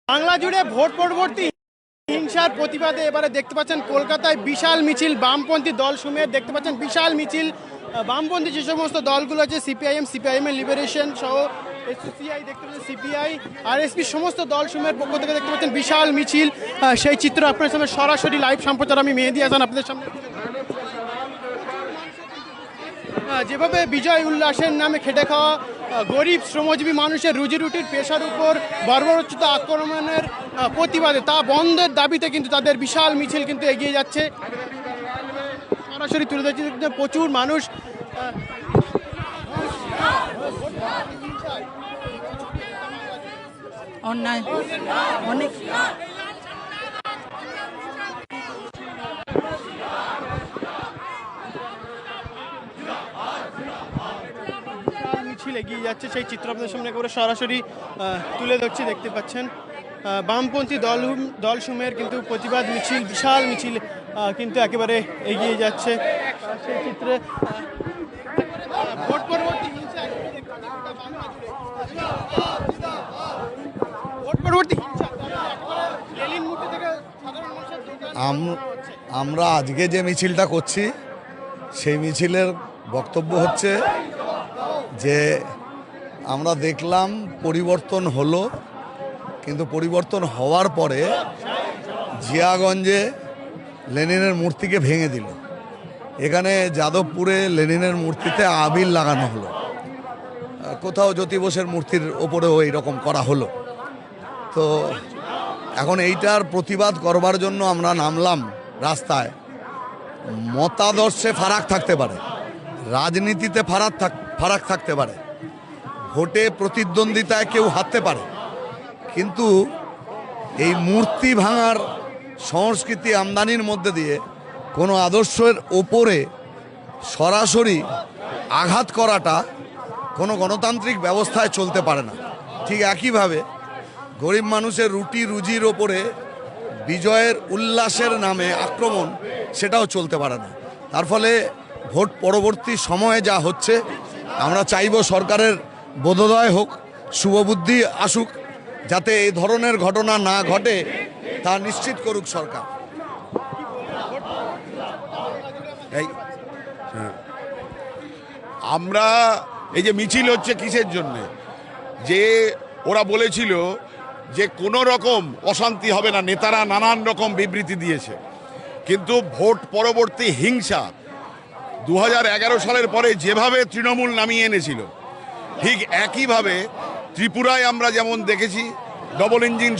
বাংলা জুড়ে ভোট পরবর্তী হিংসার প্রতিবাদে এবারে দেখতে পাচ্ছেন কলকাতায় বিশাল মিছিল বামপন্থী দল সমূহের দেখতে পাচ্ছেন বিশাল মিছিল বামপন্থী যে সমস্ত দলগুলো আছে সিপিআইএম এর লিবারেশন সহ এসসিআই দেখতে পাচ্ছেন সিপিআই আরএসপি সমস্ত দল সমূহের পক্ষ থেকে দেখতে পাচ্ছেন বিশাল মিছিল সেই চিত্র আপনার সামনে সরাসরি লাইভ সম্প্রচার আমি মেহেদী হাসান আপনাদের সামনে যেভাবে বিজয় উল্লাসের নামে খেটে খাওয়া গরিব শ্রমজীবী মানুষের রুজি রুটির পেশার উপর বর্বরোচিত আক্রমণের প্রতিবাদে তা বন্ধের দাবিতে কিন্তু তাদের বিশাল মিছিল কিন্তু এগিয়ে যাচ্ছে সরাসরি তুলে ধরছে প্রচুর মানুষ অন্যায় অনেক মিছিল এগিয়ে যাচ্ছে সেই চিত্র আপনাদের সামনে করে সরাসরি তুলে ধরছি দেখতে পাচ্ছেন বামপন্থী দলসমূহের কিন্তু প্রতিবাদ মিছিল বিশাল মিছিল কিন্তু একেবারে এগিয়ে যাচ্ছে সেই চিত্রে ভোট পরবর্তী হিংসা ভোট পরবর্তী হিংসা রেলির মূর্তি থেকে সাধারণ মানুষের আমরা আজকে যে মিছিলটা করছি সেই মিছিলের বক্তব্য হচ্ছে যে আমরা দেখলাম পরিবর্তন হলো কিন্তু পরিবর্তন হওয়ার পরে জিয়াগঞ্জে লেনিনের মূর্তিকে ভেঙে দিল এখানে যাদবপুরে লেনিনের মূর্তিতে আবির লাগানো হলো কোথাও জ্যোতি বোসের মূর্তির ওপরেও এইরকম করা হলো তো এখন এইটার প্রতিবাদ করবার জন্য আমরা নামলাম রাস্তায় মতাদর্শে ফারাক থাকতে পারে রাজনীতিতে ফারাক থাকতে পারে ভোটে প্রতিদ্বন্দ্বিতায় কেউ হারতে পারে কিন্তু এই মূর্তি ভাঙার সংস্কৃতি আমদানির মধ্যে দিয়ে কোনো আদর্শের ওপরে সরাসরি আঘাত করাটা কোনো গণতান্ত্রিক ব্যবস্থায় চলতে পারে না ঠিক একইভাবে গরিব মানুষের রুটি রুজির ওপরে বিজয়ের উল্লাসের নামে আক্রমণ সেটাও চলতে পারে না তার ফলে ভোট পরবর্তী সময়ে যা হচ্ছে আমরা চাইব সরকারের বোধোদয় হোক শুভবুদ্ধি আসুক যাতে এই ধরনের ঘটনা না ঘটে তা নিশ্চিত করুক সরকার আমরা এই যে মিছিল হচ্ছে কিসের জন্যে যে ওরা বলেছিল যে কোনো রকম অশান্তি হবে না নেতারা নানান রকম বিবৃতি দিয়েছে কিন্তু ভোট পরবর্তী হিংসা 2011 সালের পরে যেভাবে তৃণমূল নামিয়ে এনেছিল ঠিক একইভাবে ত্রিপুরায় আমরা যেমন দেখেছি ডবল ইঞ্জিন